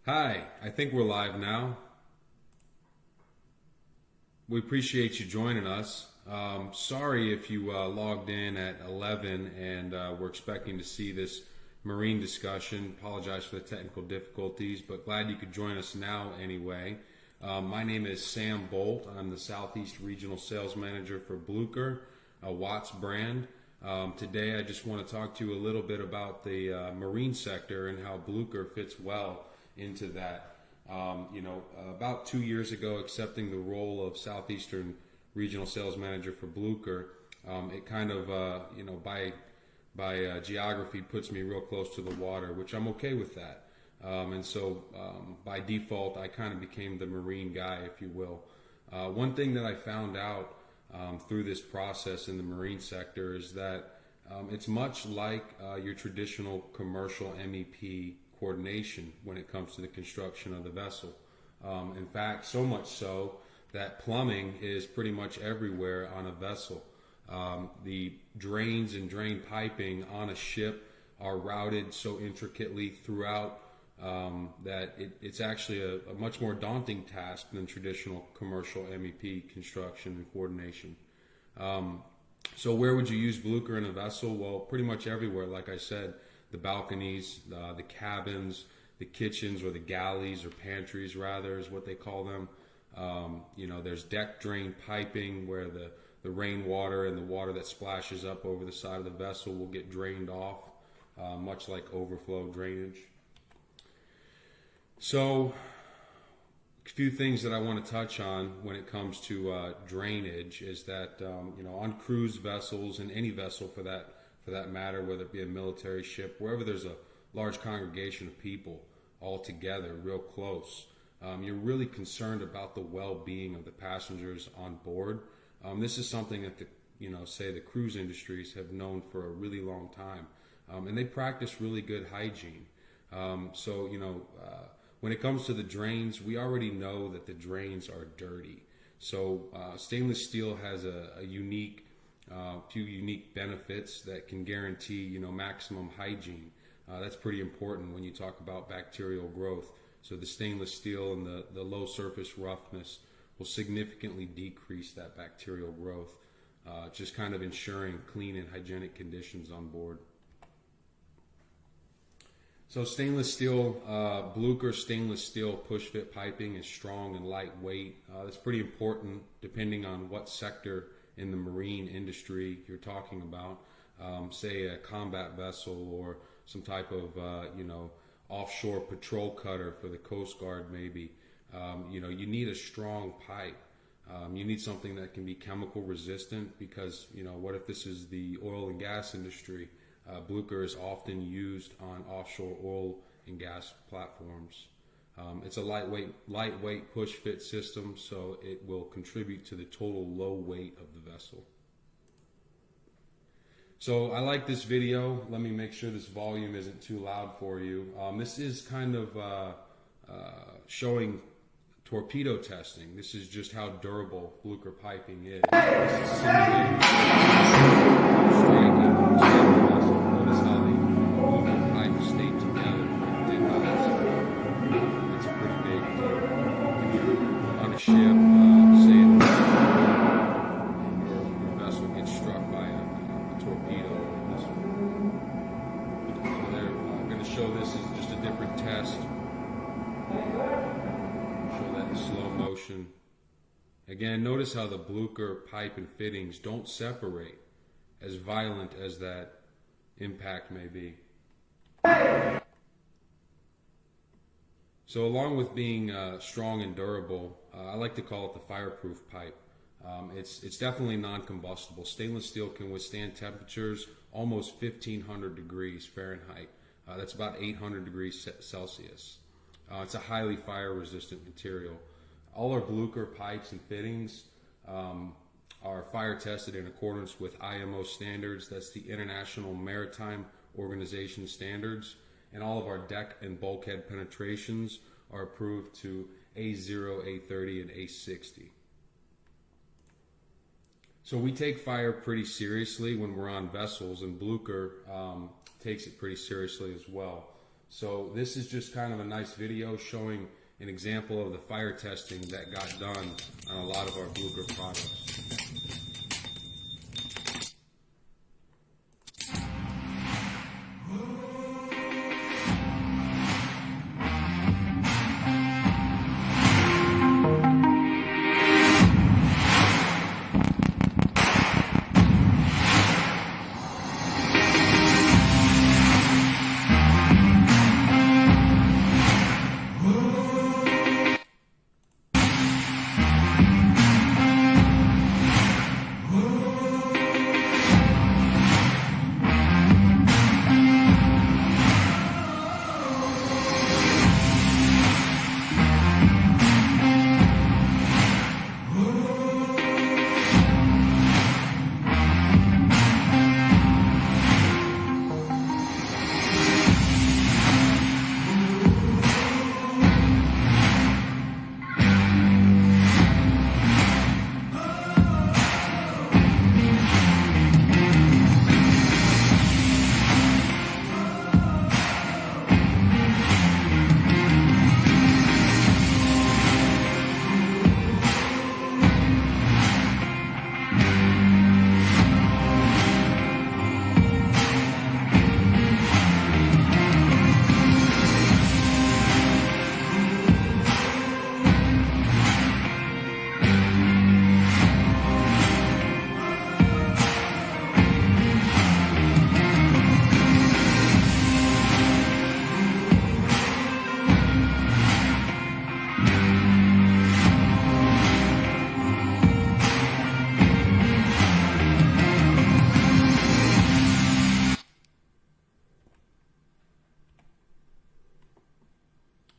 Hi, I think we're live now. We appreciate you joining us. Sorry if you logged in at 11 and we're expecting to see this marine discussion. Apologize for the technical difficulties, but glad you could join us now anyway. My name is Sam Bolt. I'm the Southeast Regional Sales Manager for Blucher, a Watts brand. Today I just want to talk to you a little bit about the marine sector and how Blucher fits well into that. About 2 years ago, accepting the role of Southeastern Regional Sales Manager for Blucher, it kind of, by geography puts me real close to the water, which I'm okay with that. And so by default, I kind of became the marine guy, if you will. One thing that I found out through this process in the marine sector is that it's much like your traditional commercial MEP coordination when it comes to the construction of the vessel. In fact, so much so that plumbing is pretty much everywhere on a vessel. The drains and drain piping on a ship are routed so intricately throughout that it's actually a much more daunting task than traditional commercial MEP construction and coordination. So where would you use Blucher in a vessel? Well, pretty much everywhere, like I said. The balconies, the cabins, the kitchens, or the galleys or pantries rather is what they call them. There's deck drain piping where the rainwater and the water that splashes up over the side of the vessel will get drained off, much like overflow drainage. So a few things that I want to touch on when it comes to drainage is that on cruise vessels and any vessel for that matter, whether it be a military ship, wherever there's a large congregation of people all together, real close, you're really concerned about the well-being of the passengers on board. This is something that the cruise industries have known for a really long time, and they practice really good hygiene. When it comes to the drains, we already know that the drains are dirty. So stainless steel has a few unique benefits that can guarantee maximum hygiene. That's pretty important when you talk about bacterial growth. So the stainless steel and the low surface roughness will significantly decrease that bacterial growth, just kind of ensuring clean and hygienic conditions on board. So stainless steel, Blucher stainless steel push fit piping is strong and lightweight. That's pretty important depending on what sector in the marine industry you're talking about. Say a combat vessel or some type of offshore patrol cutter for the Coast Guard maybe. You need a strong pipe. You need something that can be chemical resistant because what if this is the oil and gas industry? Blucher is often used on offshore oil and gas platforms. It's a lightweight push fit system, so it will contribute to the total low weight of the vessel. So I like this video. Let me make sure this volume isn't too loud for you. This is kind of showing torpedo testing. This is just how durable Blucher piping is. This is simulating striking. Notice how the Blucher pipes stayed together and did not. It's a pretty big deal. If you're on a ship, say your vessel gets struck by a torpedo or this one. So I'm going to show this as just a different test. Show that in slow motion. Again, notice how the Blucher pipe and fittings don't separate, as violent as that impact may be. So along with being strong and durable, I like to call it the fireproof pipe. It's definitely non-combustible. Stainless steel can withstand temperatures almost 1,500 degrees Fahrenheit. That's about 800 degrees Celsius. It's a highly fire-resistant material. All our Blucher pipes and fittings are fire tested in accordance with IMO standards. That's the International Maritime Organization standards. And all of our deck and bulkhead penetrations are approved to A0, A30, and A60. So we take fire pretty seriously when we're on vessels, and Blucher takes it pretty seriously as well. So this is just kind of a nice video showing an example of the fire testing that got done on a lot of our Blucher products.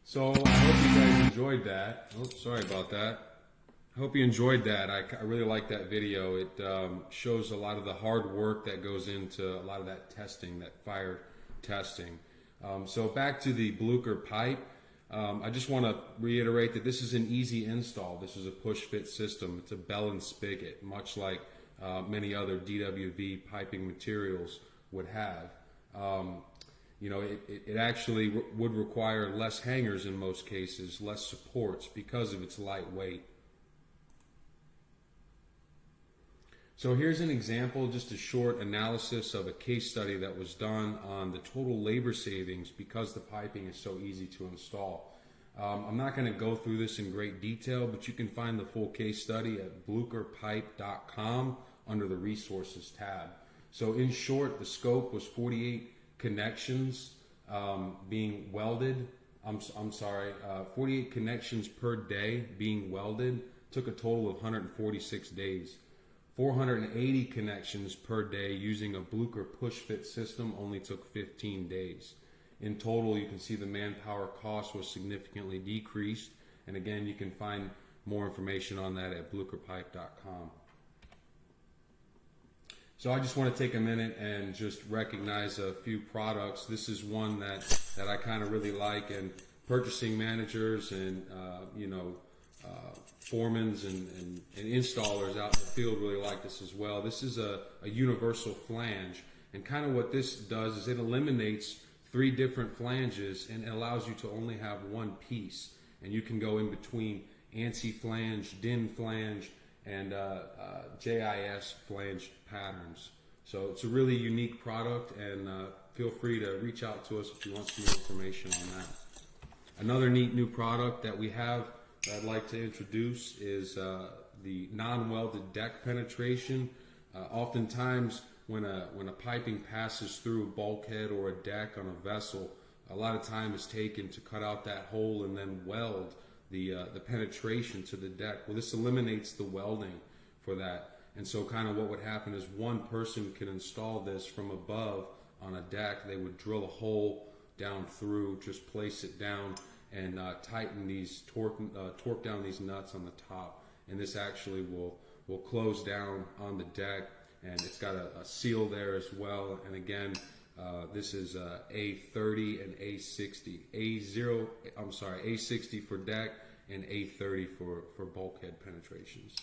So I hope you guys enjoyed that. Oh, sorry about that. I hope you enjoyed that. I really like that video. It shows a lot of the hard work that goes into a lot of that testing, that fire testing. So back to the Blucher pipe. I just want to reiterate that this is an easy install. This is a push-fit system. It's a bell and spigot, much like many other DWV piping materials would have. You know, it actually would require less hangers in most cases, less supports because of its lightweight. So here's an example, just a short analysis of a case study that was done on the total labor savings because the piping is so easy to install. I'm not going to go through this in great detail, but you can find the full case study at blucherpipe.com under the resources tab. So in short, the scope was 48 connections being welded. 48 connections per day being welded. Took a total of 146 days. 480 connections per day using a Blucher push-fit system only took 15 days. In total, you can see the manpower cost was significantly decreased. And again, you can find more information on that at blucherpipe.com. So I just want to take a minute and just recognize a few products. This is one that I kind of really like, and purchasing managers and foremans and installers out in the field really like this as well. This is a universal flange, and kind of what this does is it eliminates 3 different flanges and it allows you to only have one piece, and you can go in between ANSI flange, DIN flange, and JIS flange patterns. So it's a really unique product, and feel free to reach out to us if you want some more information on that. Another neat new product that we have that I'd like to introduce is the non-welded deck penetration. Oftentimes when a piping passes through a bulkhead or a deck on a vessel, a lot of time is taken to cut out that hole and then weld the penetration to the deck. Well, this eliminates the welding for that. And so kind of what would happen is one person can install this from above on a deck. They would drill a hole down through, just place it down, and tighten these, torque down these nuts on the top. And this actually will close down on the deck, and it's got a seal there as well. And again, this is A30 and A60. A60 for deck and A30 for bulkhead penetrations.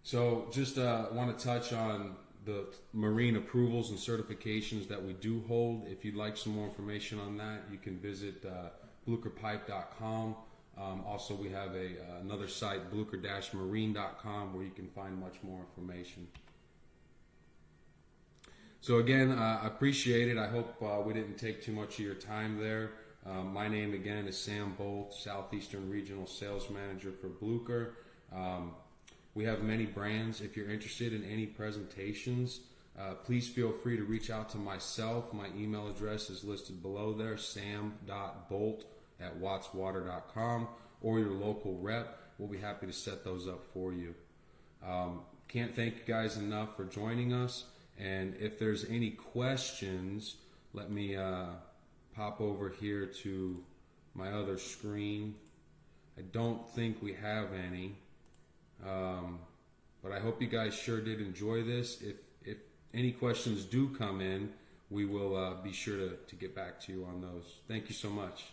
So just want to touch on the marine approvals and certifications that we do hold. If you'd like some more information on that, you can visit blucherpipe.com. Also, we have another site, blucher-marine.com, where you can find much more information. So again, I appreciate it. I hope we didn't take too much of your time there. My name again is Sam Bolt, Southeastern Regional Sales Manager for Blucher. We have many brands. If you're interested in any presentations, please feel free to reach out to myself. My email address is listed below there, sam.bolt@wattswater.com, or your local rep. We'll be happy to set those up for you. Can't thank you guys enough for joining us. And if there's any questions, let me pop over here to my other screen. I don't think we have any, but I hope you guys sure did enjoy this. If any questions do come in, we will be sure to get back to you on those. Thank you so much.